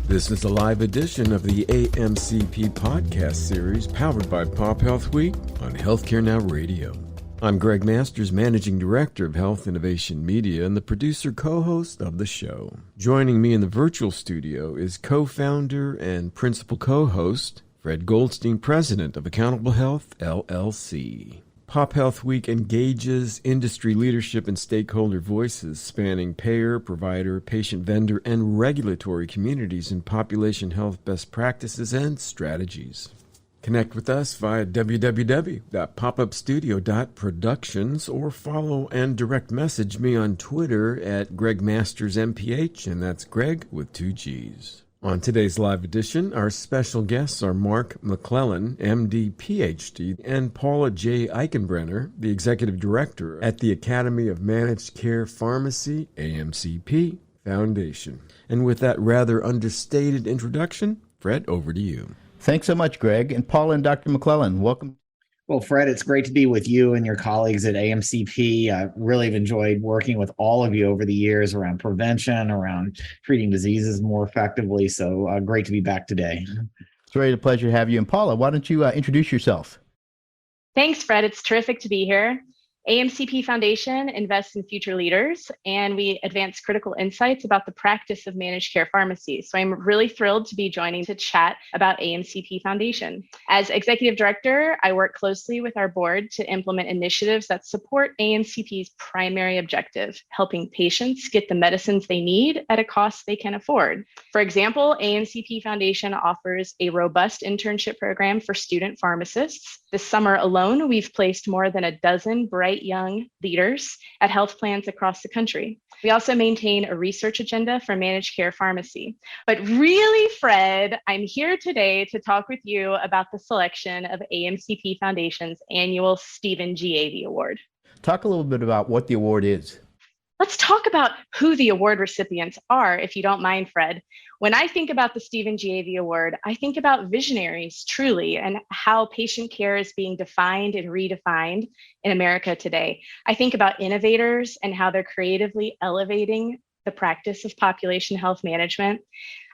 This is a live edition of the AMCP podcast series powered by PopHealth Week on Healthcare Now Radio. I'm Gregg Masters, Managing Director of Health Innovation Media and the producer co-host of the show. Joining me in the virtual studio is co-founder and principal co-host Fred Goldstein, President of Accountable Health, LLC. PopHealth Week engages industry leadership and stakeholder voices spanning payer, provider, patient vendor, and regulatory communities in population health best practices and strategies. Connect with us via www.popupstudio.productions or follow and direct message me on Twitter at Gregg Masters MPH, and that's Gregg with 2 G's. On today's live edition, our special guests are McClellan MD PhD and Paula J. Eichenbrenner, the Executive Director at the Academy of Managed Care Pharmacy, AMCP Foundation. And with that rather understated introduction, Fred, over to you. Thanks so much, Gregg. And Paula and Dr. McClellan, welcome. Well, Fred, it's great to be with you and your colleagues at AMCP. I really have enjoyed working with all of you over the years around prevention, around treating diseases more effectively. So great to be back today. It's really a pleasure to have you. And Paula, why don't you introduce yourself? Thanks, Fred. It's terrific to be here. AMCP Foundation invests in future leaders, and we advance critical insights about the practice of managed care pharmacy. So I'm really thrilled to be joining to chat about AMCP Foundation. As Executive Director, I work closely with our board to implement initiatives that support AMCP's primary objective, helping patients get the medicines they need at a cost they can afford. For example, AMCP Foundation offers a robust internship program for student pharmacists. This summer alone, we've placed more than a dozen bright young leaders at health plans across the country. We also maintain a research agenda for managed care pharmacy. But really, Fred, I'm here today to talk with you about the selection of AMCP Foundation's annual Steven G Avey Award. Talk a little bit about what the award is. Let's talk about who the award recipients are, if you don't mind, Fred. When I think about the Steven G Avey Award, I think about visionaries, truly, and how patient care is being defined and redefined in America today. I think about innovators and how they're creatively elevating the practice of population health management.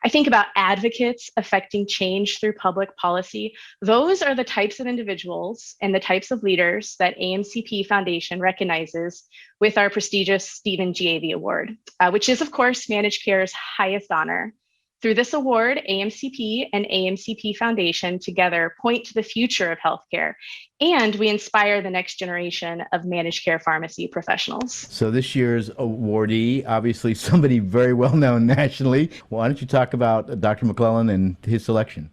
I think about advocates affecting change through public policy. Those are the types of individuals and the types of leaders that AMCP Foundation recognizes with our prestigious Steven G Avey Award, which is, of course, managed care's highest honor. Through this award, AMCP and AMCP Foundation together point to the future of healthcare, and we inspire the next generation of managed care pharmacy professionals. So this year's awardee, obviously somebody very well known nationally. Why don't you talk about Dr. McClellan and his selection?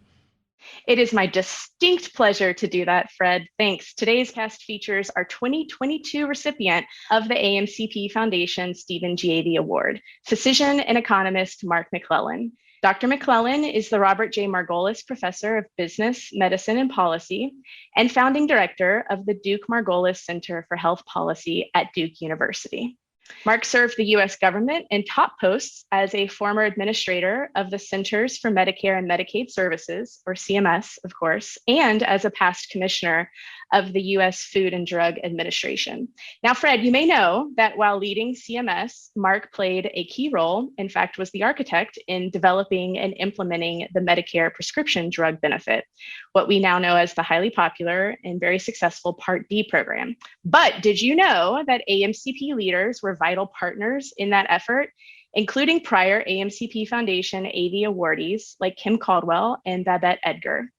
It is my distinct pleasure to do that, Fred. Thanks. Today's cast features our 2022 recipient of the AMCP Foundation Steven G Avey Award, physician and economist Mark McClellan. Dr. McClellan is the Robert J. Margolis Professor of Business, Medicine, and Policy and founding director of the Duke Margolis Center for Health Policy at Duke University. Mark served the U.S. government in top posts as a former administrator of the Centers for Medicare and Medicaid Services, or CMS, of course, and as a past commissioner of the U.S. Food and Drug Administration. Now, Fred, you may know that while leading CMS, Mark played a key role, in fact, was the architect in developing and implementing the Medicare prescription drug benefit, what we now know as the highly popular and very successful Part D program. But did you know that AMCP leaders were vital partners in that effort, including prior AMCP Foundation Avey awardees like Kim Caldwell and Babette Edgar?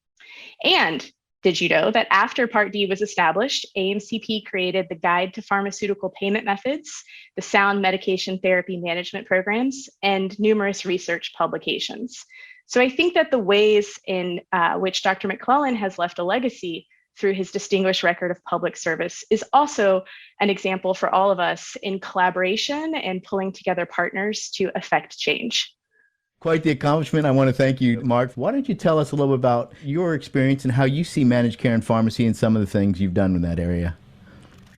And did you know that after Part D was established, AMCP created the Guide to Pharmaceutical Payment Methods, the Sound Medication Therapy Management Programs, and numerous research publications? So I think that the ways in which Dr. McClellan has left a legacy through his distinguished record of public service is also an example for all of us in collaboration and pulling together partners to effect change. Quite the accomplishment. I want to thank you, Mark. Why don't you tell us a little bit about your experience and how you see managed care and pharmacy and some of the things you've done in that area?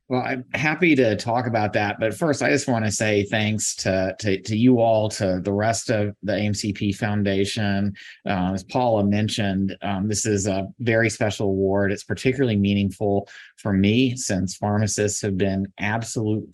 Well, I'm happy to talk about that. But first, I just want to say thanks to you all, to the rest of the AMCP Foundation. As Paula mentioned, this is a very special award. It's particularly meaningful for me since pharmacists have been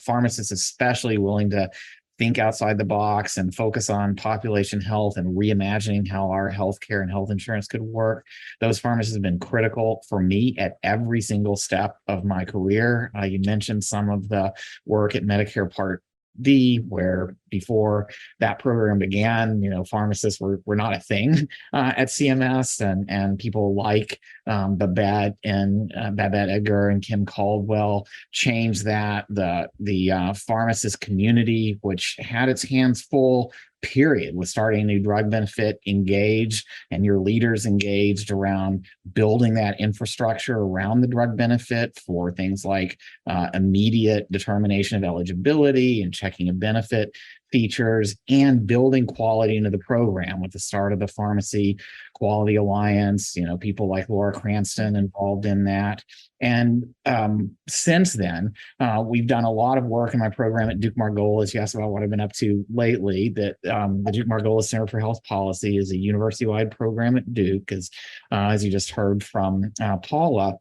pharmacists especially willing to think outside the box and focus on population health and reimagining how our healthcare and health insurance could work. Those pharmacists have been critical for me at every single step of my career. You mentioned some of the work at Medicare Part D, where before that program began, pharmacists were not a thing at CMS, and people like Babette Edgar and Kim Caldwell changed that. The pharmacist community, which had its hands full, period, with starting a new drug benefit, engaged, and your leaders engaged around building that infrastructure around the drug benefit for things like immediate determination of eligibility and checking of benefit features, and building quality into the program with the start of the Pharmacy Quality Alliance, people like Laura Cranston involved in that. And since then, we've done a lot of work in my program at Duke Margolis. You asked about what I've been up to lately. That the Duke Margolis Center for Health Policy is a university-wide program at Duke, as you just heard from Paula,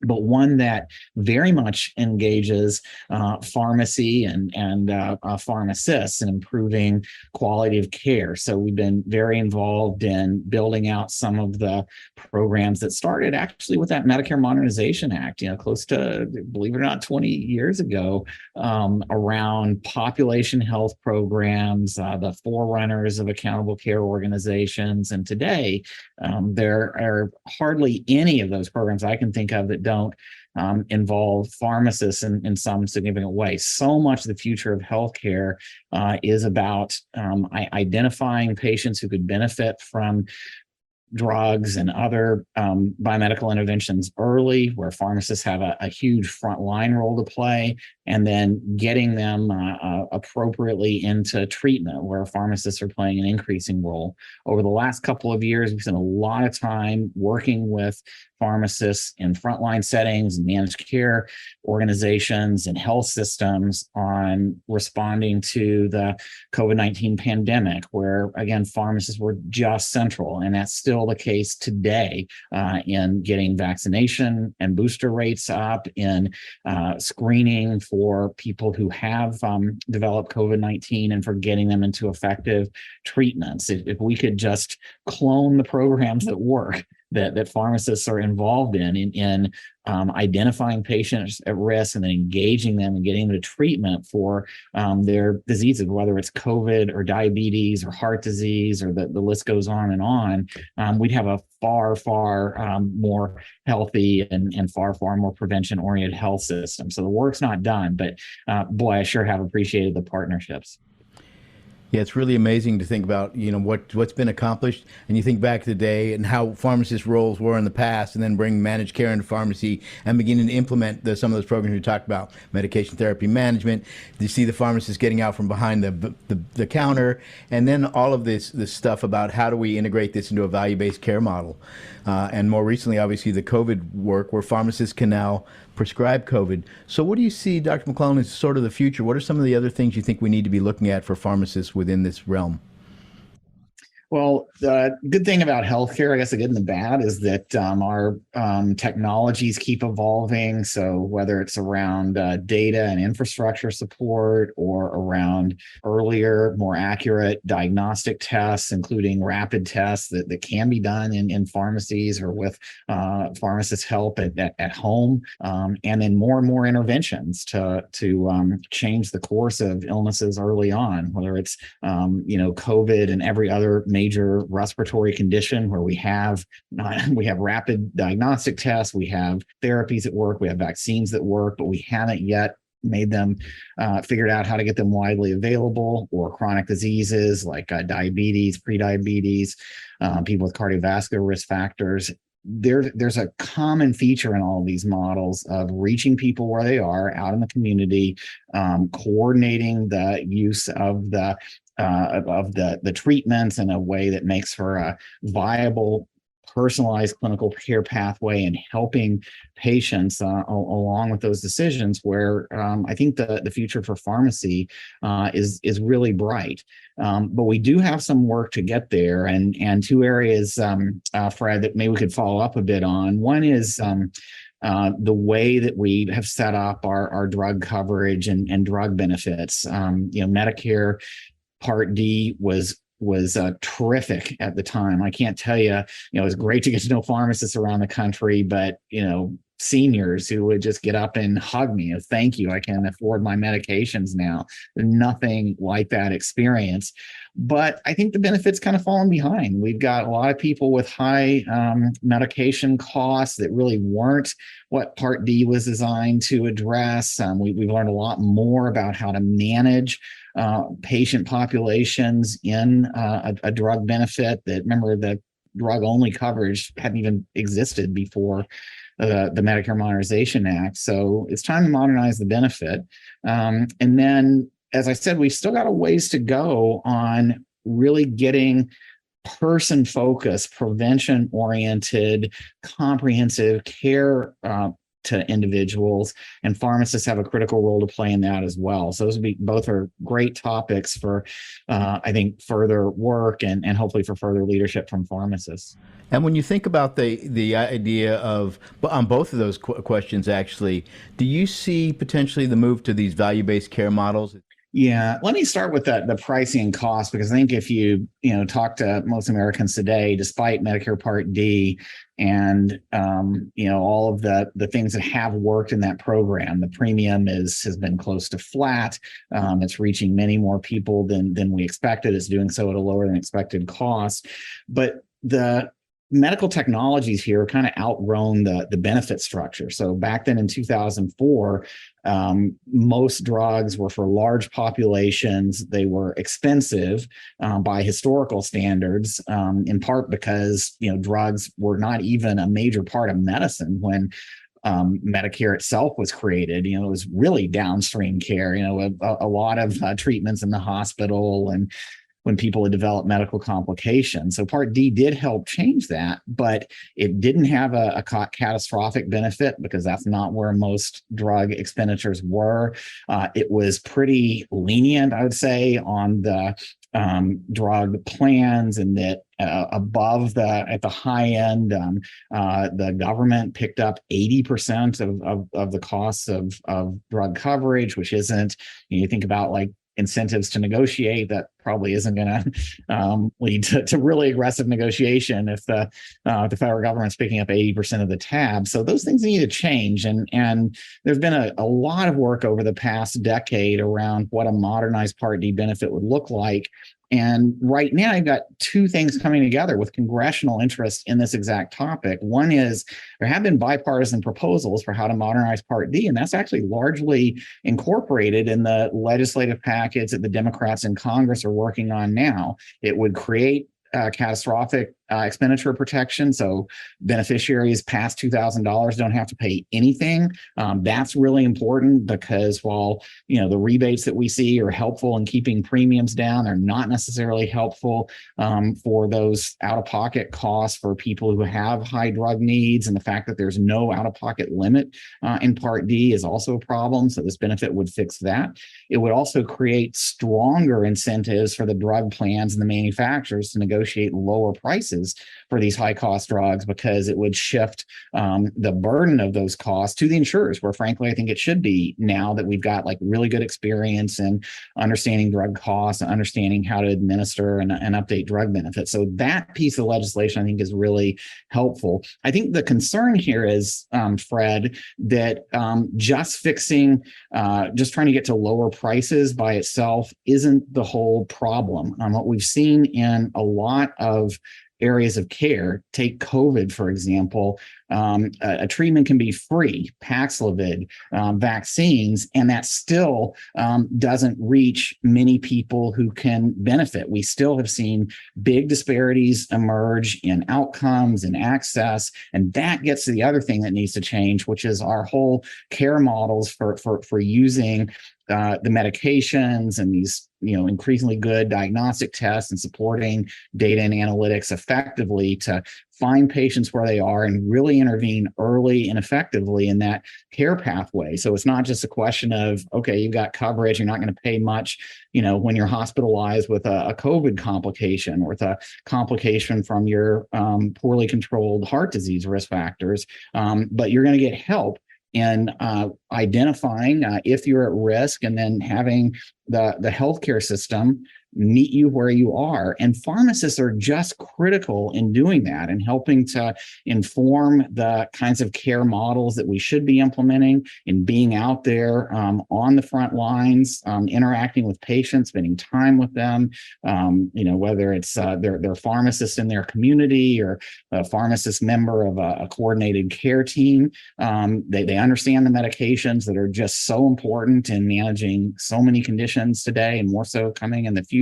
but one that very much engages pharmacy and pharmacists in improving quality of care. So we've been very involved in building out some of the programs that started actually with that Medicare Modernization Act, close to, believe it or not, 20 years ago, around population health programs, the forerunners of accountable care organizations. And today, there are hardly any of those programs I can think of that don't involve pharmacists in some significant way. So much of the future of healthcare is about identifying patients who could benefit from drugs and other biomedical interventions early, where pharmacists have a huge frontline role to play, and then getting them appropriately into treatment, where pharmacists are playing an increasing role. Over the last couple of years, we've spent a lot of time working with pharmacists in frontline settings and managed care organizations and health systems on responding to the COVID-19 pandemic, where, again, pharmacists were just central. And that's still the case today in getting vaccination and booster rates up, in screening for people who have developed COVID-19 and for getting them into effective treatments. If we could just clone the programs that work, that pharmacists are involved in identifying patients at risk and then engaging them and getting them to treatment for their diseases, whether it's COVID or diabetes or heart disease, or the list goes on and on, we'd have a far more healthy and far more prevention-oriented health system. So the work's not done, but boy, I sure have appreciated the partnerships. Yeah, it's really amazing to think about, what's been accomplished, and you think back to the day and how pharmacists' roles were in the past, and then bring managed care into pharmacy and beginning to implement some of those programs we talked about, medication therapy management. You see the pharmacists getting out from behind the counter, and then all of this stuff about how do we integrate this into a value-based care model. And more recently, obviously, the COVID work, where pharmacists can now prescribe COVID. So what do you see, Dr. McClellan, as sort of the future? What are some of the other things you think we need to be looking at for pharmacists within this realm? Well, the good thing about healthcare, I guess the good and the bad, is that our technologies keep evolving. So whether it's around data and infrastructure support, or around earlier, more accurate diagnostic tests, including rapid tests that can be done in pharmacies or with pharmacist help at home, and then more and more interventions to change the course of illnesses early on, whether it's COVID and every other major respiratory condition, where we have rapid diagnostic tests, we have therapies that work, we have vaccines that work, but we haven't yet made them figured out how to get them widely available, or chronic diseases like diabetes, prediabetes, people with cardiovascular risk factors. There's a common feature in all of these models of reaching people where they are out in the community, coordinating the use of the treatments in a way that makes for a viable, personalized clinical care pathway, and helping patients along with those decisions, where I think the future for pharmacy is really bright. But we do have some work to get there, and two areas, Fred, that maybe we could follow up a bit on. One is the way that we have set up our drug coverage and drug benefits. Medicare Part D was terrific at the time. I can't tell you, it was great to get to know pharmacists around the country, but, seniors who would just get up and hug me. Thank you. I can afford my medications now. Nothing like that experience. But I think the benefits kind of fallen behind. We've got a lot of people with high medication costs that really weren't what Part D was designed to address. We've learned a lot more about how to manage patient populations in a drug benefit. That, remember, the drug only coverage hadn't even existed before the Medicare Modernization Act. So it's time to modernize the benefit. And then, as I said, we've still got a ways to go on really getting person-focused, prevention-oriented, comprehensive care to individuals, and pharmacists have a critical role to play in that as well. So those would be, both are great topics for, I think, further work and hopefully for further leadership from pharmacists. And when you think about the idea of, on both of those questions, actually, do you see potentially the move to these value-based care models? Yeah, let me start with the pricing and cost, because I think if you talk to most Americans today, despite Medicare Part D and all of the things that have worked in that program, the premium has been close to flat. It's reaching many more people than we expected. It's doing so at a lower than expected cost, but the medical technologies here kind of outgrown the benefit structure. So back then in 2004, most drugs were for large populations. They were expensive by historical standards, in part because drugs were not even a major part of medicine when Medicare itself was created. It was really downstream care. A lot of treatments in the hospital and when people had developed medical complications. So Part D did help change that, but it didn't have a catastrophic benefit because that's not where most drug expenditures were. It was pretty lenient, I would say, on the drug plans, and that at the high end, the government picked up 80% of the costs of drug coverage, which isn't, you think about like incentives to negotiate, that probably isn't going to lead to really aggressive negotiation if the federal government's picking up 80% of the tab. So those things need to change. And there's been a lot of work over the past decade around what a modernized Part D benefit would look like. And right now, I've got two things coming together with congressional interest in this exact topic. One is there have been bipartisan proposals for how to modernize Part D, and that's actually largely incorporated in the legislative package that the Democrats in Congress are working on now. It would create catastrophic expenditure protection. So beneficiaries past $2,000 don't have to pay anything. That's really important because while, the rebates that we see are helpful in keeping premiums down, they're not necessarily helpful for those out-of-pocket costs for people who have high drug needs. And the fact that there's no out-of-pocket limit in Part D is also a problem. So this benefit would fix that. It would also create stronger incentives for the drug plans and the manufacturers to negotiate lower prices for these high-cost drugs, because it would shift the burden of those costs to the insurers, where frankly, I think it should be now that we've got like really good experience in understanding drug costs and understanding how to administer and update drug benefits. So that piece of legislation, I think, is really helpful. I think the concern here is, Fred, that just fixing, just trying to get to lower prices by itself isn't the whole problem. What we've seen in a lot of areas of care, take COVID, for example, a treatment can be free, Paxlovid, vaccines, and that still doesn't reach many people who can benefit. We still have seen big disparities emerge in outcomes and access, and that gets to the other thing that needs to change, which is our whole care models for using the medications and these, increasingly good diagnostic tests and supporting data and analytics effectively to find patients where they are and really intervene early and effectively in that care pathway. So it's not just a question of, okay, you've got coverage, you're not going to pay much, when you're hospitalized with a COVID complication or with a complication from your poorly controlled heart disease risk factors, but you're going to get help in identifying if you're at risk and then having the healthcare system meet you where you are. And pharmacists are just critical in doing that and helping to inform the kinds of care models that we should be implementing and being out there on the front lines, interacting with patients, spending time with them, whether it's their pharmacist in their community or a pharmacist member of a coordinated care team. They understand the medications that are just so important in managing so many conditions today and more so coming in the future.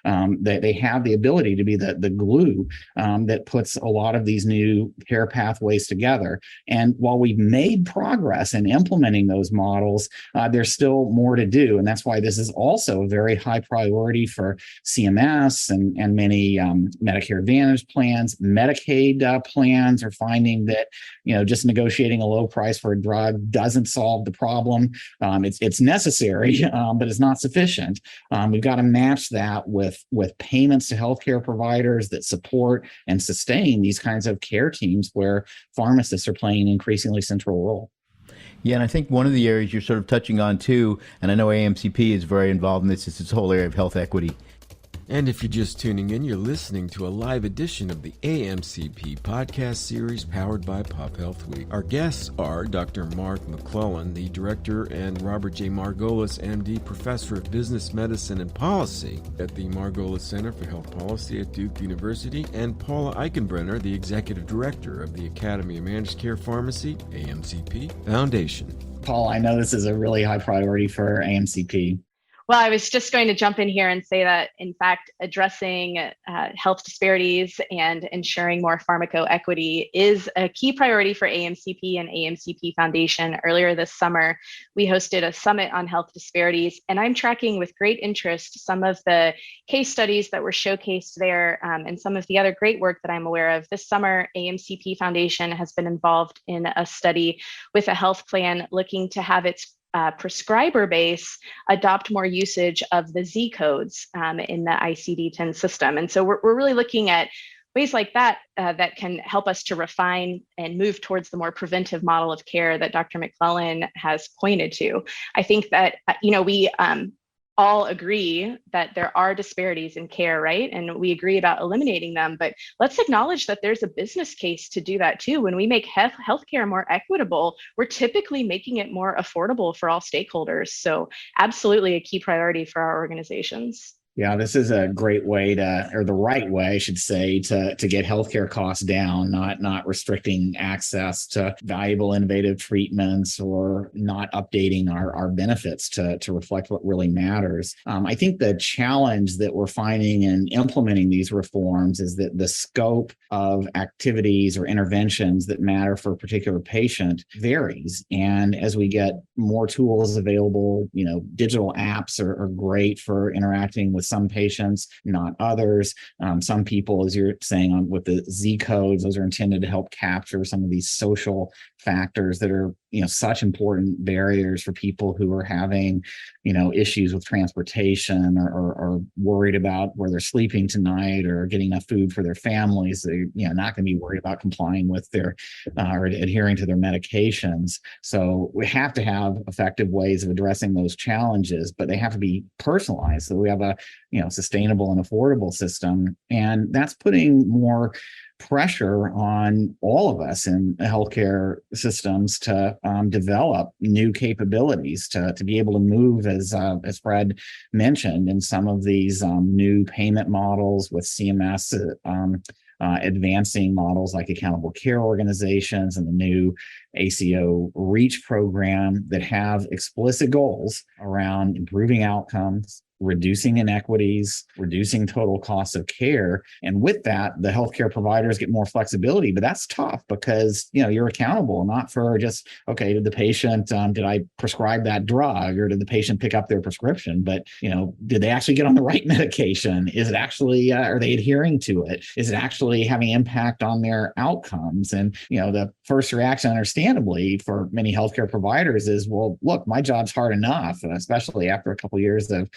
They have the ability to be the glue that puts a lot of these new care pathways together. And while we've made progress in implementing those models, there's still more to do. And that's why this is also a very high priority for CMS and many Medicare Advantage plans. Medicaid plans are finding that, just negotiating a low price for a drug doesn't solve the problem. It's necessary, but it's not sufficient. We've got to match that with payments to healthcare providers that support and sustain these kinds of care teams where pharmacists are playing an increasingly central role. Yeah, and I think one of the areas you're sort of touching on too, and I know AMCP is very involved in this, is this whole area of health equity. And if you're just tuning in, you're listening to a live edition of the AMCP podcast series powered by PopHealth Week. Our guests are Dr. Mark McClellan, the director, and Robert J. Margolis, MD, professor of business medicine and policy at the Margolis Center for Health Policy at Duke University, and Paula Eichenbrenner, the executive director of the Academy of Managed Care Pharmacy, AMCP Foundation. Paul, I know this is a really high priority for AMCP. Well, I was just going to jump in here and say that, in fact, addressing health disparities and ensuring more pharmacoequity is a key priority for AMCP and AMCP Foundation. Earlier this summer, we hosted a summit on health disparities, and I'm tracking with great interest some of the case studies that were showcased there and some of the other great work that I'm aware of. This summer, AMCP Foundation has been involved in a study with a health plan looking to have its prescriber base adopt more usage of the Z codes in the ICD-10 system. And so we're really looking at ways like that that can help us to refine and move towards the more preventive model of care that Dr. McClellan has pointed to. I think that, we all agree that there are disparities in care, right? And we agree about eliminating them, but let's acknowledge that there's a business case to do that too. When we make healthcare more equitable, we're typically making it more affordable for all stakeholders. So absolutely a key priority for our organizations. Yeah, this is a great way or the right way, I should say, to get healthcare costs down, not restricting access to valuable, innovative treatments or not updating our benefits to reflect what really matters. I think the challenge that we're finding in implementing these reforms is that the scope of activities or interventions that matter for a particular patient varies. And as we get more tools available, digital apps are great for interacting with some patients, not others. Some people, as you're saying, with the Z codes, those are intended to help capture some of these social factors that are, such important barriers for people who are having, issues with transportation or worried about where they're sleeping tonight or getting enough food for their families. They're, not going to be worried about complying with their or adhering to their medications. So we have to have effective ways of addressing those challenges, but they have to be personalized. So we have a, sustainable and affordable system. And that's putting more pressure on all of us in healthcare systems to develop new capabilities to be able to move, as Fred mentioned, in some of these new payment models with CMS advancing models like accountable care organizations and the new ACO REACH program that have explicit goals around improving outcomes, reducing inequities, reducing total costs of care. And with that, the healthcare providers get more flexibility, but that's tough because, you're accountable, not for just, okay, did the patient, did I prescribe that drug or did the patient pick up their prescription? But, did they actually get on the right medication? Is it actually, are they adhering to it? Is it actually having impact on their outcomes? And, the first reaction, understandably, for many healthcare providers is, well, look, my job's hard enough, especially after a couple of years of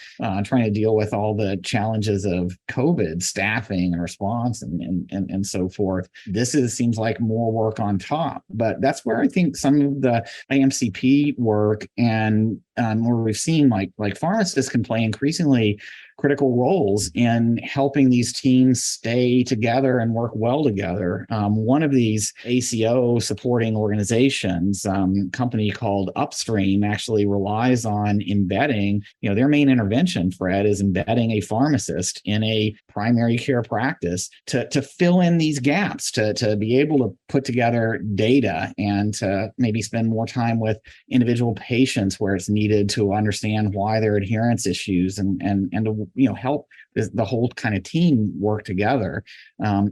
trying to deal with all the challenges of COVID, staffing and response and so forth. This seems like more work on top, but that's where I think some of the AMCP work and where we've seen like pharmacists can play increasingly critical roles in helping these teams stay together and work well together. One of these ACO supporting organizations, company called Upstream, actually relies on embedding, their main intervention, Fred, is embedding a pharmacist in a primary care practice to fill in these gaps, to be able to put together data and to maybe spend more time with individual patients where it's needed to understand why their adherence issues and to help the whole kind of team work together.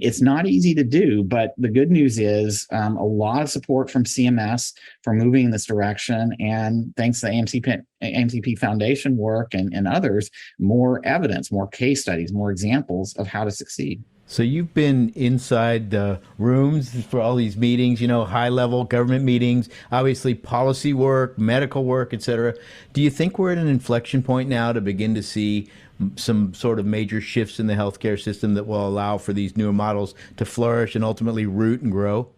It's not easy to do, but the good news is a lot of support from CMS for moving in this direction. And thanks to the AMCP Foundation work and others, more evidence, more case studies, more examples of how to succeed. So you've been inside the rooms for all these meetings, high-level government meetings, obviously policy work, medical work, et cetera. Do you think we're at an inflection point now to begin to see some sort of major shifts in the healthcare system that will allow for these newer models to flourish and ultimately root and grow?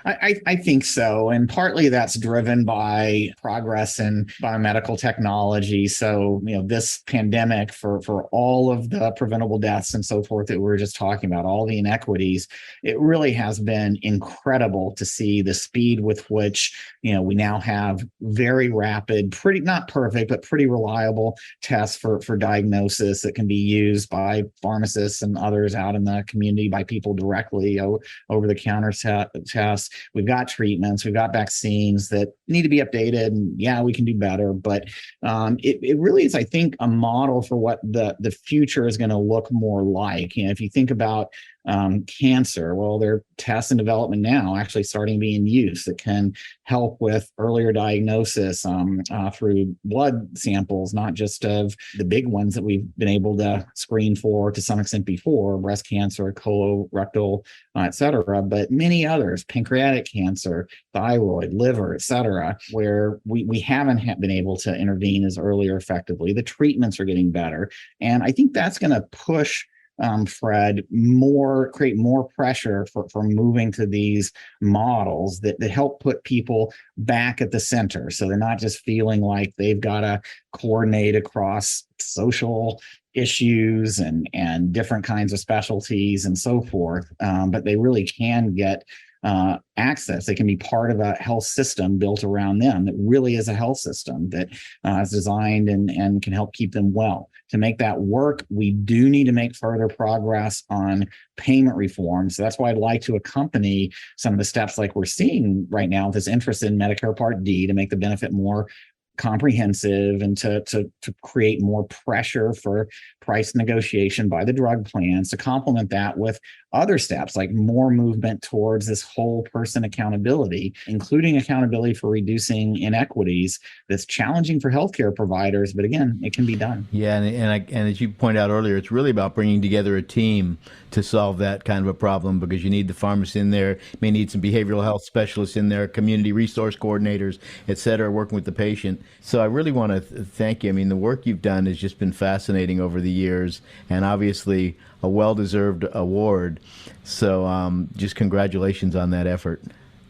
I think so. And partly that's driven by progress in biomedical technology. So, this pandemic for all of the preventable deaths and so forth that we were just talking about, all the inequities, it really has been incredible to see the speed with which, we now have very rapid, pretty, not perfect, but pretty reliable tests for diagnosis that can be used by pharmacists and others out in the community, by people directly over the counter tests. We've got treatments, we've got vaccines that need to be updated, and we can do better. But it really is, I think, a model for what the future is going to look more like. If you think about cancer, well, there are tests in development now actually starting to be in use that can help with earlier diagnosis through blood samples, not just of the big ones that we've been able to screen for to some extent before, breast cancer, colorectal, et cetera, but many others, pancreatic cancer, thyroid, liver, et cetera, where we haven't been able to intervene as early or effectively. The treatments are getting better. And I think that's going to push Fred, create more pressure for moving to these models that help put people back at the center. So they're not just feeling like they've got to coordinate across social issues and different kinds of specialties and so forth, but they really can get access. They can be part of a health system built around them that really is a health system that is designed and can help keep them well. To make that work, we do need to make further progress on payment reform. So that's why I'd like to accompany some of the steps like we're seeing right now with this interest in Medicare Part D to make the benefit more comprehensive and to create more pressure for price negotiation by the drug plans, to complement that with other steps like more movement towards this whole person accountability, including accountability for reducing inequities that's challenging for healthcare providers. But again, it can be done. Yeah, and as you pointed out earlier, it's really about bringing together a team to solve that kind of a problem, because you need the pharmacists in there, may need some behavioral health specialists in there, community resource coordinators, et cetera, working with the patient. So I really want to thank you. I mean, the work you've done has just been fascinating over the years, and obviously a well-deserved award. So just congratulations on that effort.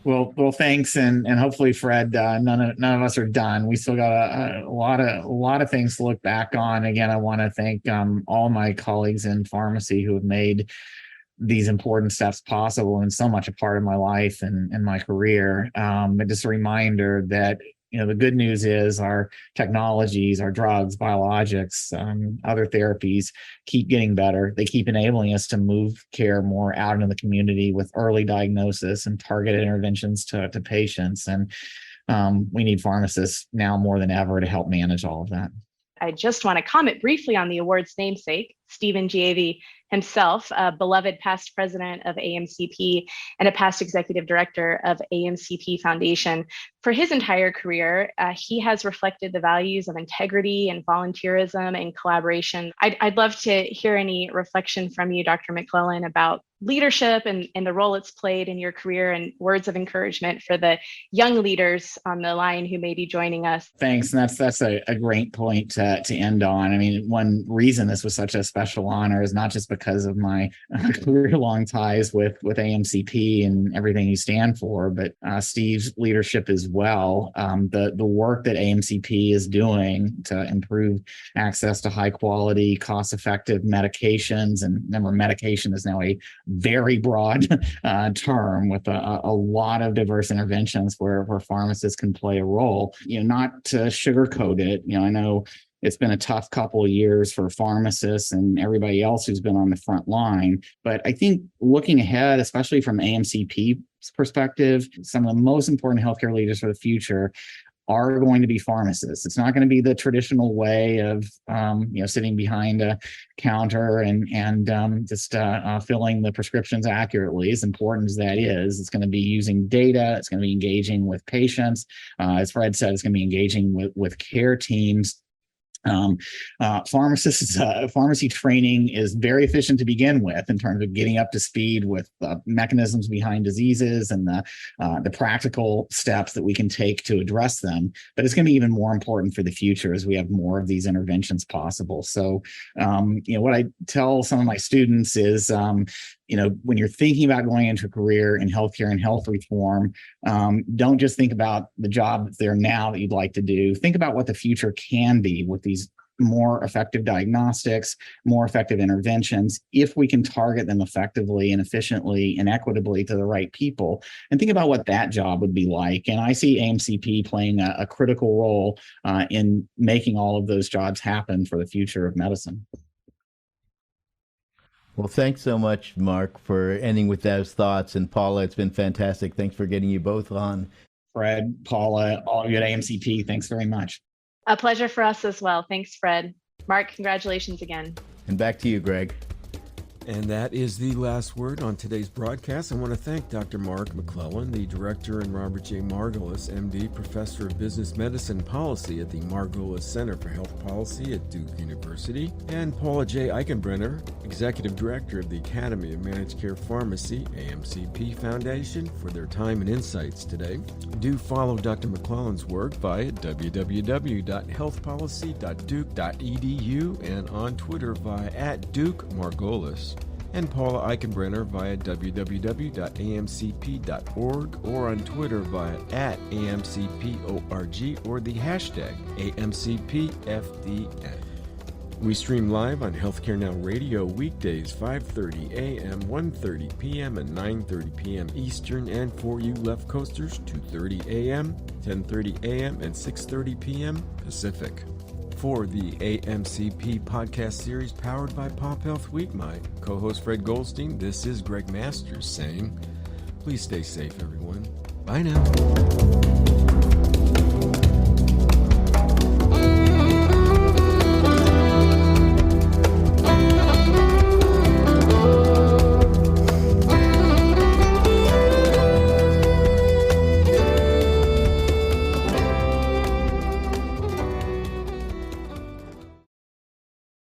Well, thanks, and hopefully, Fred, none of us are done. We still got a lot of things to look back on. Again, I want to thank all my colleagues in pharmacy who have made these important steps possible and so much a part of my life and my career. But just a reminder that the good news is our technologies, our drugs, biologics, other therapies keep getting better. They keep enabling us to move care more out into the community with early diagnosis and targeted interventions to patients. And we need pharmacists now more than ever to help manage all of that. I just want to comment briefly on the award's namesake, Steven G Avey himself, a beloved past president of AMCP and a past executive director of AMCP Foundation. For his entire career, he has reflected the values of integrity and volunteerism and collaboration. I'd love to hear any reflection from you, Dr. McClellan, about leadership and the role it's played in your career, and words of encouragement for the young leaders on the line who may be joining us. Thanks. And that's a great point to end on. I mean, one reason this was such a special honor is not just because of my career-long ties with AMCP and everything you stand for, but Steve's leadership as well. The work that AMCP is doing to improve access to high-quality, cost-effective medications, and remember, medication is now a very broad term with a lot of diverse interventions where pharmacists can play a role. Not to sugarcoat it, I know it's been a tough couple of years for pharmacists and everybody else who's been on the front line. But I think looking ahead, especially from AMCP's perspective, some of the most important healthcare leaders for the future are going to be pharmacists. It's not going to be the traditional way of, sitting behind a counter and just filling the prescriptions accurately. As important as that is, it's going to be using data. It's going to be engaging with patients. As Fred said, it's going to be engaging with care teams. Pharmacy training is very efficient to begin with in terms of getting up to speed with mechanisms behind diseases and the practical steps that we can take to address them. But it's going to be even more important for the future as we have more of these interventions possible. So, what I tell some of my students is, when you're thinking about going into a career in healthcare and health reform, don't just think about the job that's there now that you'd like to do. Think about what the future can be with these more effective diagnostics, more effective interventions, if we can target them effectively and efficiently and equitably to the right people. And think about what that job would be like. And I see AMCP playing a critical role in making all of those jobs happen for the future of medicine. Well, thanks so much, Mark, for ending with those thoughts. And Paula, it's been fantastic. Thanks for getting you both on. Fred, Paula, all of you at AMCP, thanks very much. A pleasure for us as well. Thanks, Fred. Mark, congratulations again. And back to you, Gregg. And that is the last word on today's broadcast. I want to thank Dr. Mark McClellan, the Director, and Robert J. Margolis, MD, Professor of Business Medicine Policy at the Margolis Center for Health Policy at Duke University, and Paula J. Eichenbrenner, Executive Director of the Academy of Managed Care Pharmacy, AMCP Foundation, for their time and insights today. Do follow Dr. McClellan's work via www.healthpolicy.duke.edu and on Twitter via @DukeMargolis. And Paula Eichenbrenner via www.amcp.org or on Twitter via @AMCPORG or the hashtag AMCPFDN. We stream live on Healthcare Now Radio weekdays 5:30 a.m., 1:30 p.m., and 9:30 p.m. Eastern, and for you left coasters, 2:30 a.m., 10:30 a.m., and 6:30 p.m. Pacific. For the AMCP podcast series powered by PopHealth Week, my co-host Fred Goldstein, this is Gregg Masters saying, please stay safe, everyone. Bye now.